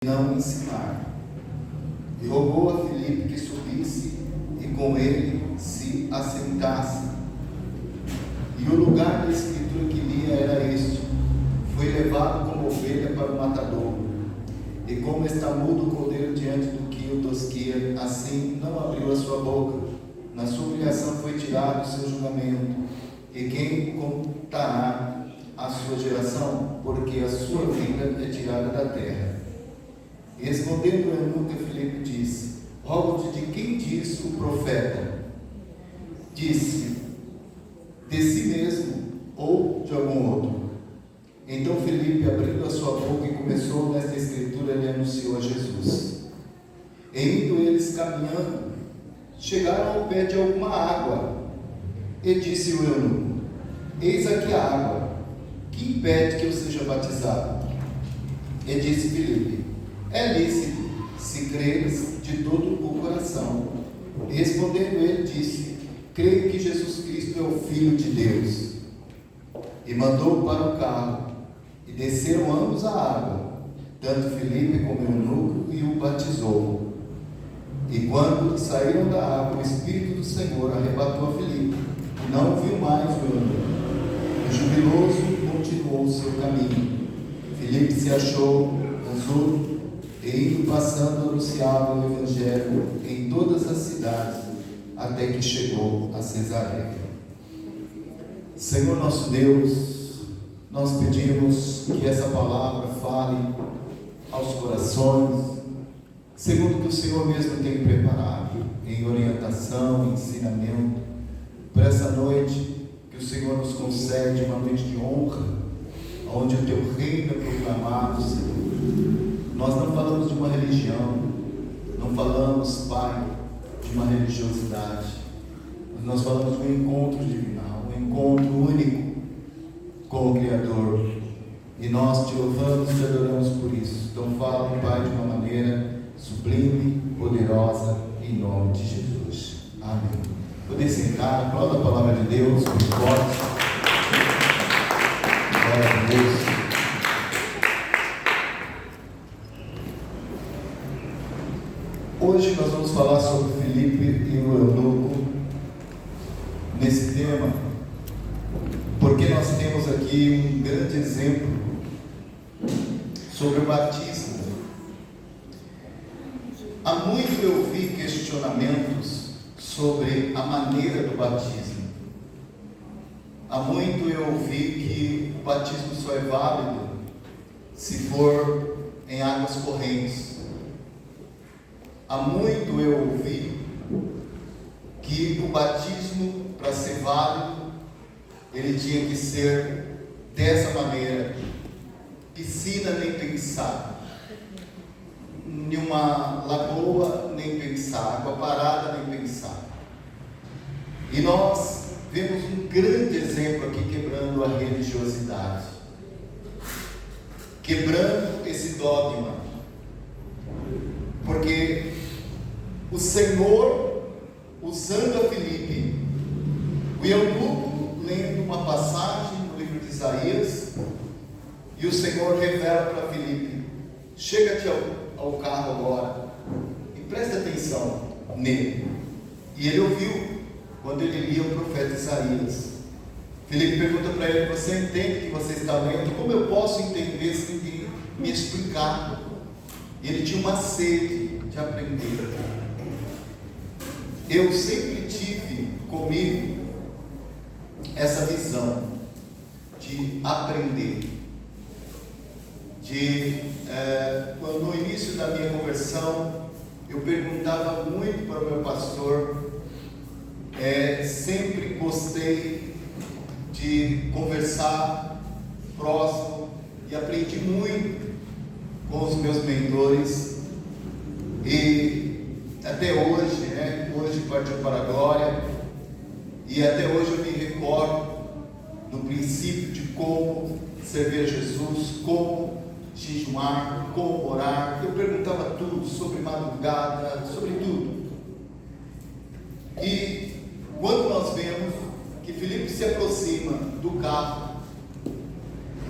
não ensinar. E rogou a Filipe que subisse e com ele se assentasse. E o lugar da escritura que lia era este: foi levado como ovelha para o matadouro, e como está mudo o cordeiro diante do que o tosquia, assim não abriu a sua boca. Na sua humilhação foi tirado o seu julgamento. E quem contará a sua geração? Porque a sua vida é tirada da terra. E respondendo o eunuco, Filipe disse: rogo-te, de quem disse o profeta? Disse: de si mesmo ou de algum outro? Então Filipe, abrindo a sua boca e começou nesta escritura, lhe anunciou a Jesus. E indo eles caminhando, chegaram ao pé de alguma água. E disse o eunuco: eis aqui a água, que impede que eu seja batizado? E disse Filipe: é lícito, se creres de todo o coração. E respondendo ele, disse: creio que Jesus Cristo é o Filho de Deus. E mandou para o carro, e desceram ambos a água, tanto Filipe como o eunuco, e o batizou. E quando saíram da água, o Espírito do Senhor arrebatou a Filipe, e não viu mais o eunuco. E jubiloso continuou o seu caminho. Filipe se achou Azul, e indo passando anunciava o Evangelho em todas as cidades, até que chegou a Cesareia. Senhor nosso Deus, nós pedimos que essa palavra fale aos corações, segundo o que o Senhor mesmo tem preparado, em orientação, em ensinamento, para essa noite que o Senhor nos concede, uma noite de honra, onde o Teu reino é proclamado, Senhor. Nós não falamos de uma religião, não falamos, Pai, de uma religiosidade, mas nós falamos de um encontro divinal, um encontro único com o Criador, e nós Te louvamos e Te adoramos por isso. Então fala, Pai, de uma maneira sublime, poderosa, em nome de Jesus. Amém. Poder sentar, aplauda a palavra de Deus, muito forte. Glória a Deus. Hoje nós vamos falar sobre Filipe e o eunuco nesse tema, porque nós temos aqui um grande exemplo sobre o batismo. Há muito eu vi questionamentos sobre a maneira do batismo. Há muito eu ouvi que o batismo só é válido se for em águas correntes. Há muito eu ouvi que o batismo, para ser válido, ele tinha que ser dessa maneira: piscina nem pensar, em uma lagoa nem pensar, água parada nem pensar. E nós vemos um grande exemplo aqui quebrando a religiosidade, quebrando esse dogma, porque o Senhor, usando a Filipe, o eunuco lendo uma passagem no livro de Isaías, e o Senhor revela para Filipe: chega-te ao carro agora e presta atenção nele. E ele ouviu quando ele lia o profeta Isaías. Filipe pergunta para ele: você entende que você está lendo? Como eu posso entender se ninguém me explicar? E ele tinha uma sede de aprender. Eu sempre tive comigo essa visão de aprender. Quando no início da minha conversão, eu perguntava muito para o meu pastor. Sempre gostei de conversar próximo e aprendi muito com os meus mentores. E até hoje, hoje partiu para a glória, e até hoje eu me recordo do princípio de como servir a Jesus, como jejuar, como orar. Eu perguntava tudo, sobre madrugada, sobre tudo. E quando nós vemos que Filipe se aproxima do carro,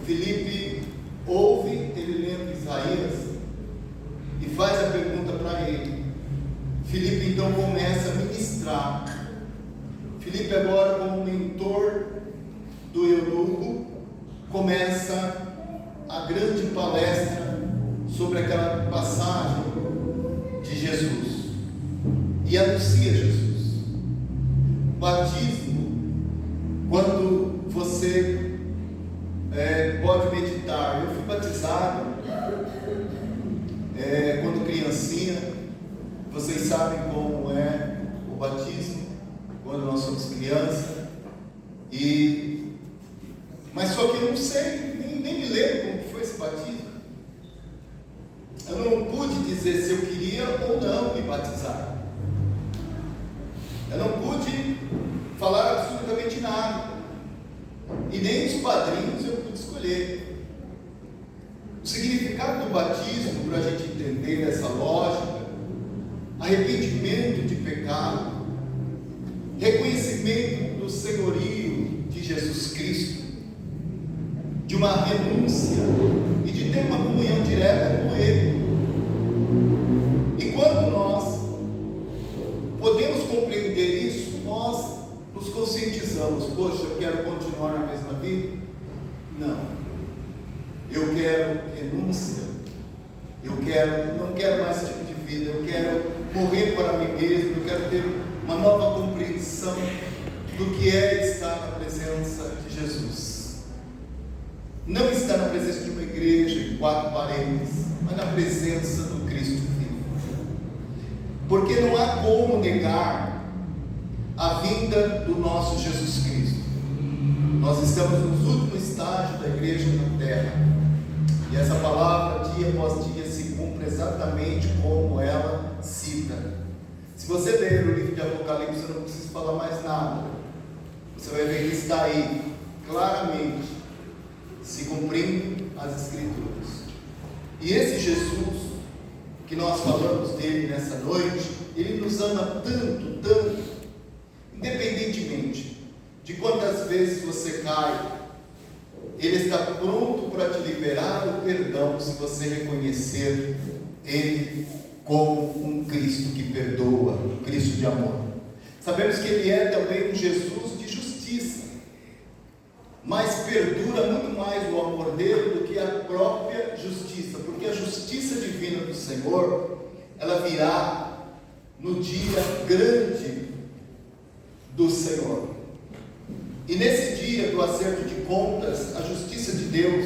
Filipe ouve ele lendo Isaías, Filipe, agora como mentor do eunuco, começa a grande palestra sobre aquela passagem de Jesus e anuncia Jesus. Batismo, quando você pode meditar. Eu fui batizado quando criancinha. Vocês sabem como é o batismo quando nós somos crianças. Mas só que eu não sei, nem me lembro como foi esse batismo. Eu não pude dizer se eu queria ou não me batizar. Eu não pude falar absolutamente nada. E nem os padrinhos eu pude escolher. O significado do batismo, para a gente entender essa lógica: arrependimento de pecado, reconhecimento do senhorio de Jesus Cristo, de uma renúncia e de ter uma comunhão direta com Ele. E quando nós podemos compreender isso, nós nos conscientizamos: poxa, eu quero continuar na mesma vida? Não. Eu quero renúncia. Eu não quero mais esse tipo de vida. Eu quero morrer para mim mesmo. Eu quero ter uma nova compreensão do que é estar na presença de Jesus. Não estar na presença de uma igreja em 4 paredes, mas na presença do Cristo vivo. Porque não há como negar a vinda do nosso Jesus Cristo. Nós estamos nos últimos estágios da igreja na terra. E essa palavra, dia após dia, se cumpre exatamente como ela cita. Se você ler o livro de Apocalipse, eu não preciso falar mais nada. Você vai ver que está aí, claramente, se cumprindo as Escrituras. E esse Jesus, que nós falamos dele nessa noite, ele nos ama tanto, tanto, independentemente de quantas vezes você cai, ele está pronto para te liberar o perdão se você reconhecer ele como um Cristo que perdoa, um Cristo de amor. Sabemos que ele é também um Jesus de justiça, mas perdura muito mais o amor dele do que a própria justiça, porque a justiça divina do Senhor, ela virá no dia grande do Senhor. E nesse dia do acerto de contas, a justiça de Deus,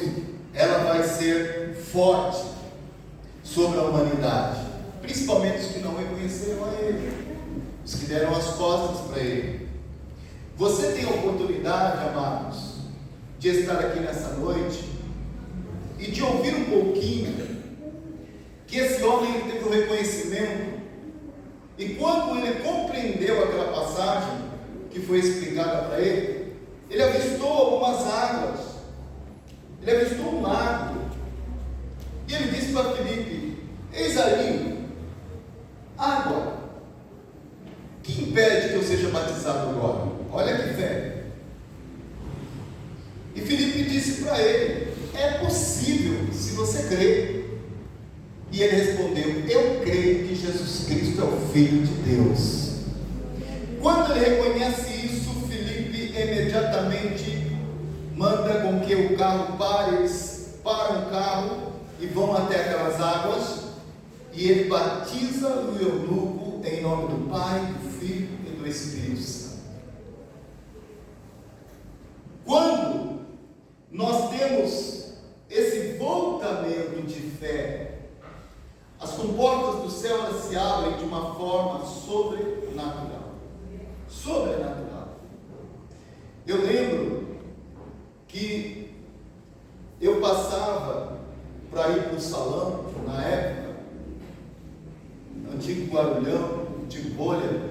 ela vai ser forte sobre a humanidade, principalmente os que não reconheceram a Ele, os que deram as costas para Ele. Você tem a oportunidade, amados, de estar aqui nessa noite e de ouvir um pouquinho que esse homem ele teve um reconhecimento, e quando ele compreendeu aquela passagem que foi explicada para ele, ele avistou algumas águas, ele avistou um lago, e ele disse para Filipe: eis ali água, que impede que eu seja batizado agora? Olha que fé. E Filipe disse para ele: é possível, se você crer. E ele respondeu: eu creio que Jesus Cristo é o Filho de Deus. Quando ele reconhece isso, Filipe imediatamente manda com que o carro pare. Eles param o carro e vão até aquelas águas, e ele batiza o eunuco em nome do Pai, do Filho e do Espírito Santo. Quando nós temos esse voltamento de fé, as comportas do céu elas se abrem de uma forma sobrenatural. Sobrenatural. Eu lembro que eu passava para ir para o salão, na época, antigo Guarulhão, antigo Bolha,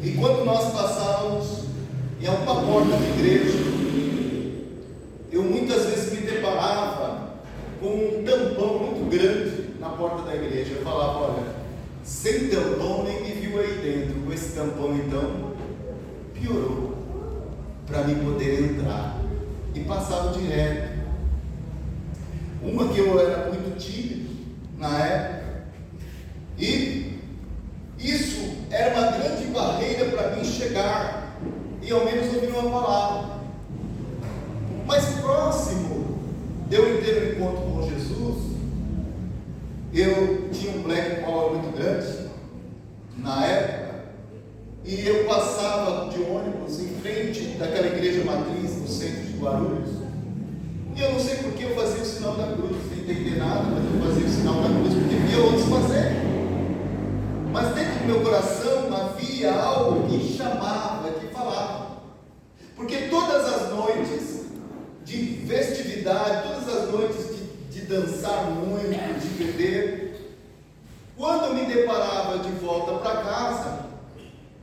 e quando nós passávamos em alguma porta da igreja, eu muitas vezes me deparava com um tampão muito grande na porta da igreja. Eu falava: olha, sem tampão nem me viu aí dentro. Com esse tampão então piorou para mim poder entrar, e passava direto. Uma que eu era muito tímido na época, e isso era uma grande barreira para mim chegar Eu tinha um Black Power muito grande na época, e eu passava de ônibus em frente daquela igreja matriz no centro de Guarulhos, e eu não sei porque eu fazia o sinal da cruz, sem entender nada, mas eu fazia o sinal da cruz porque via outros fazerem. Mas dentro do meu coração havia algo que chamava, que falava, porque todas as noites de festividade, todas as noites de dançar muito, de beber, quando eu me deparava de volta para casa,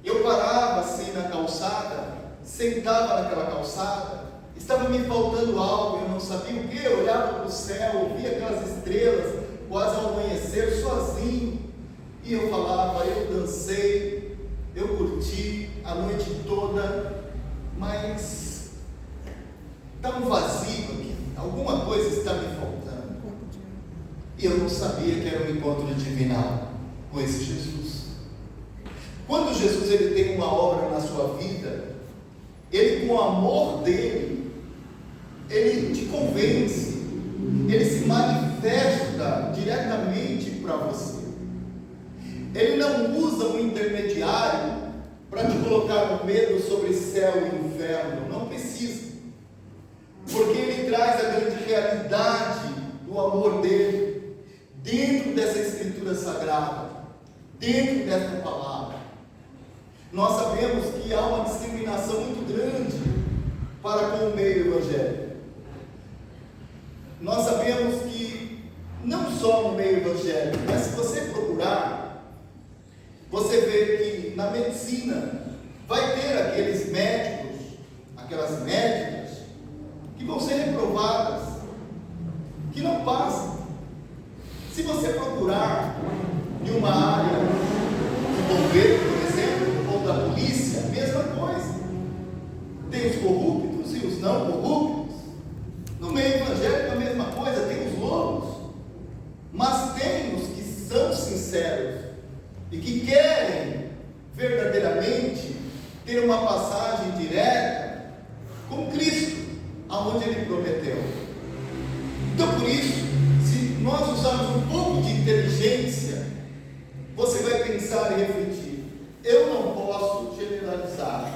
eu parava assim na calçada, sentava naquela calçada, estava me faltando algo, eu não sabia o que, eu olhava para o céu, via aquelas estrelas, quase ao amanhecer, sozinho, e eu falava, eu dancei, eu curti a noite toda, mas está um vazio aqui, alguma coisa está me faltando. E eu não sabia que era um encontro divinal com esse Jesus. Quando Jesus ele tem uma obra na sua vida, ele, com o amor dele, ele te convence, ele se manifesta diretamente para você. Ele não usa um intermediário para te colocar um medo sobre céu e inferno, não precisa, porque ele traz a grande realidade do amor dele dentro dessa escritura sagrada, dentro dessa palavra. Nós sabemos que há uma discriminação muito grande para com o meio evangélico. Nós sabemos que não só no meio evangélico, mas se você procurar, você vê que na medicina vai ter aqueles médicos, aquelas médicas que vão ser reprovadas, que não passam. Se você procurar em uma área do governo, por exemplo, ou da polícia, a mesma coisa. Tem os corruptos e os não corruptos. No meio evangélico a mesma coisa, tem os lobos. Mas tem os que são sinceros e que querem verdadeiramente ter uma passagem direta com Cristo, aonde Ele prometeu. Então, por isso, se nós usarmos um pouco de inteligência, você vai pensar e refletir. Eu não posso generalizar,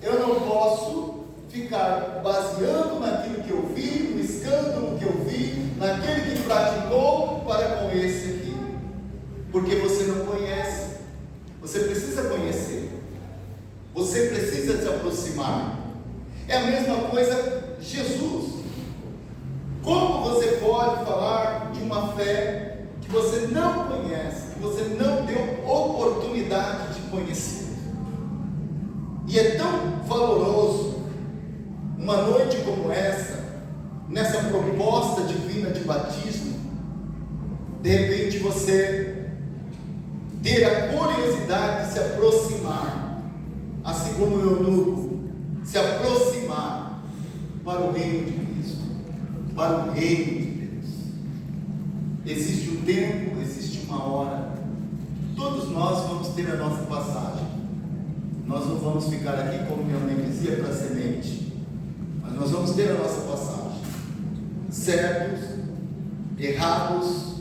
eu não posso ficar baseando naquilo que eu vi, no escândalo que eu vi, naquele que praticou para com esse aqui, porque você não conhece. Você precisa conhecer, você precisa se aproximar. É a mesma coisa Jesus. Como você pode falar de uma fé que você não conhece, que você não deu oportunidade de conhecer? E é tão valoroso uma noite como essa, nessa proposta divina de batismo, de repente você ter a curiosidade de se aproximar, assim como o eunuco, se aproximar para o reino de Cristo, para o reino de Deus. Existe um tempo, existe uma hora. Todos nós vamos ter a nossa passagem. Nós não vamos ficar aqui, como minha mãe dizia, para semente, mas nós vamos ter a nossa passagem. Certos, errados,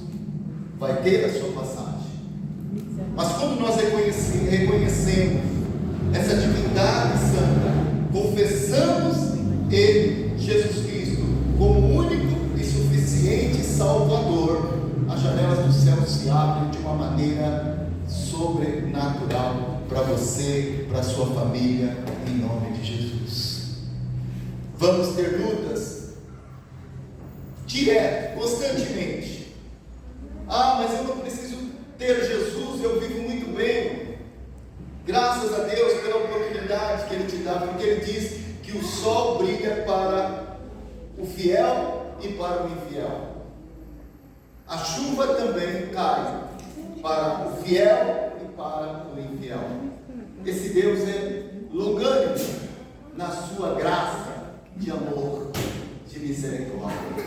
vai ter a sua passagem. Mas quando nós reconhecemos essa divindade santa, confessamos Ele, Jesus Cristo, como único e suficiente Salvador, as janelas do céu se abrem de uma maneira sobrenatural para você, para a sua família, em nome de Jesus. Vamos ter lutas direto, constantemente. Ah, mas eu não preciso ter Jesus, eu vivo muito bem. Graças a Deus pela oportunidade que Ele te dá, porque Ele diz que o sol brilha para o fiel e para o infiel. A chuva também cai para o fiel e para o infiel. Esse Deus é longânimo na sua graça de amor, de misericórdia.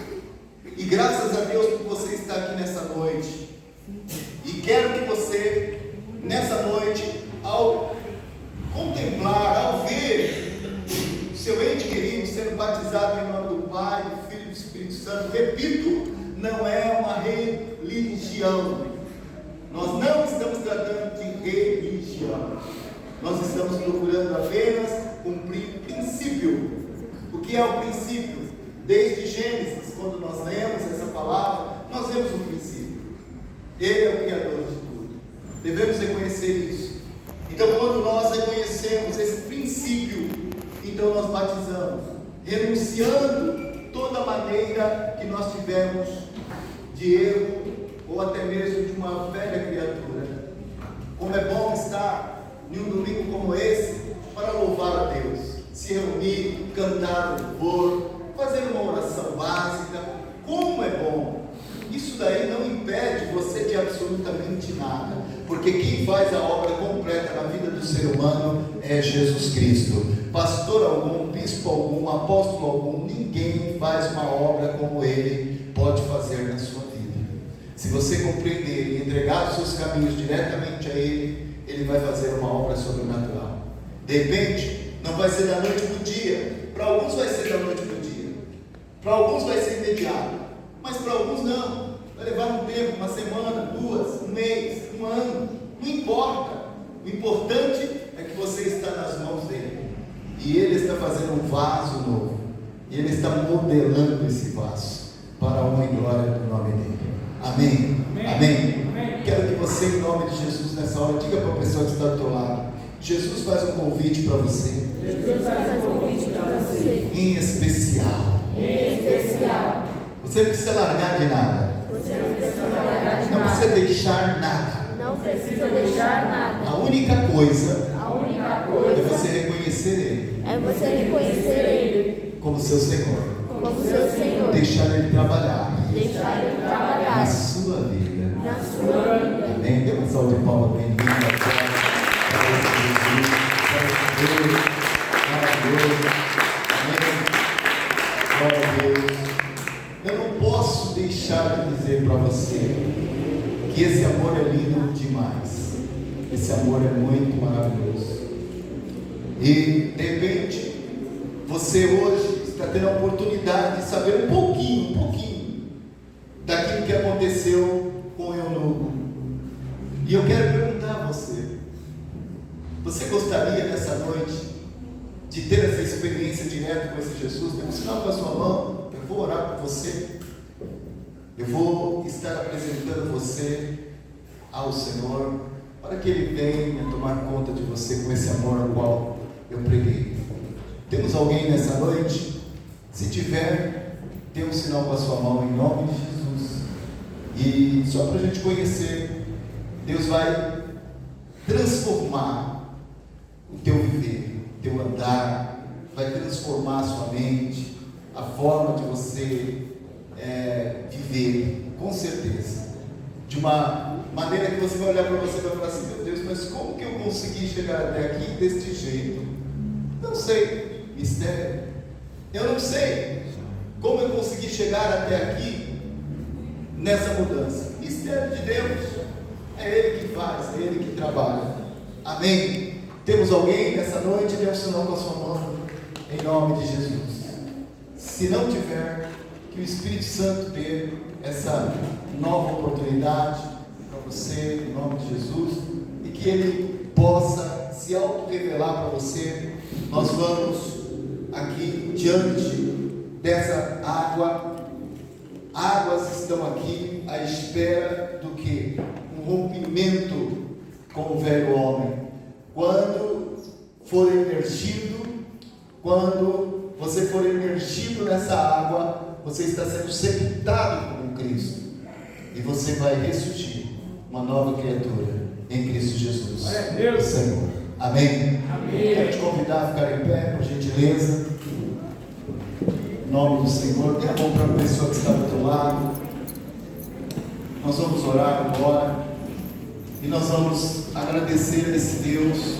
E graças a Deus por você estar aqui nessa noite. E quero que você, nessa noite, ao contemplar, ao ver o seu ente querido sendo batizado em nome do Pai, do Filho e do Espírito Santo, repito, não é uma religião. religião. Nós não estamos tratando de religião. Nós estamos procurando apenas cumprir princípio. O que é o princípio? Desde Gênesis, quando nós lemos essa palavra, nós vemos um princípio. Ele é o Criador de tudo. Devemos reconhecer isso. Então, quando nós reconhecemos esse princípio, então nós batizamos, renunciando toda maneira que nós tivemos de erro, ou até mesmo de uma velha criatura. Como é bom estar em um domingo como esse, para louvar a Deus, se reunir, cantar louvor, fazer uma oração básica. Como é bom! Isso daí não impede você de absolutamente nada, porque quem faz a obra completa na vida do ser humano é Jesus Cristo. Pastor algum, bispo algum, apóstolo algum, ninguém faz uma obra como Ele pode fazer na sua vida. Se você compreender e entregar os seus caminhos diretamente a Ele, Ele vai fazer uma obra sobrenatural. De repente, não vai ser da noite para o dia. Para alguns vai ser da noite para o dia, para alguns vai ser imediato, mas para alguns não. Vai levar um tempo, uma semana, 2, um mês, um ano, não importa. O importante é que você está nas mãos dele, e ele está fazendo um vaso novo, e ele está modelando esse vaso para a honra e glória do nome dele. Amém? Amém? Amém? Amém. Quero que você, em nome de Jesus, nessa hora, diga para a pessoa que está do teu lado: Jesus faz um convite para você. Jesus faz um convite para você. Em especial. Em especial. Você não precisa largar de nada. Você não precisa largar de Não nada. precisa deixar nada. Não precisa deixar nada. A única coisa A única é coisa você reconhecer Ele é você reconhecer Ele como seu Senhor. como seu Senhor. Deixar Ele trabalhar Deixar Ele na trabalhar sua vida. na sua vida. Amém? Dê uma salva de palmas bem linda agora. Maravilhoso. Amém? Glória a Deus. Eu não posso deixar de dizer para você que esse amor é lindo demais. Esse amor é muito maravilhoso. E de repente, você hoje está tendo a oportunidade de saber um pouquinho daquilo que aconteceu com o eunuco. E eu quero perguntar a você: você gostaria nessa noite de ter essa experiência direta com esse Jesus? Tem um sinal com a sua mão. Eu vou orar por você. Eu vou estar apresentando você ao Senhor, para que Ele venha tomar conta de você com esse amor ao qual eu preguei. Temos alguém nessa noite? Se tiver, dê um sinal com a sua mão em nome de Jesus. E só para a gente conhecer, Deus vai transformar o teu viver, o teu andar, vai transformar a sua mente, a forma de você viver, com certeza, de uma maneira que você vai olhar para você e vai falar assim: meu Deus, mas como que eu consegui chegar até aqui deste jeito? Não sei, mistério. Eu não sei como eu consegui chegar até aqui nessa mudança. Mistério de Deus. É Ele que faz, é Ele que trabalha. Amém? Temos alguém nessa noite? Dê um sinal com a sua mão em nome de Jesus. Se não tiver, que o Espírito Santo dê essa nova oportunidade para você, em nome de Jesus, e que Ele possa se auto-revelar para você. Nós vamos aqui diante dessa água. Águas estão aqui à espera do que? Um rompimento com o velho homem. Quando for emergido, quando você for emergido nessa água, você está sendo sepultado com Cristo, e você vai ressurgir uma nova criatura em Cristo Jesus, o Senhor. Amém? Amém. Quero te convidar a ficar em pé, por gentileza, em nome do Senhor. Dê a mão para a pessoa que está do teu lado. Nós vamos orar agora, e nós vamos agradecer a esse Deus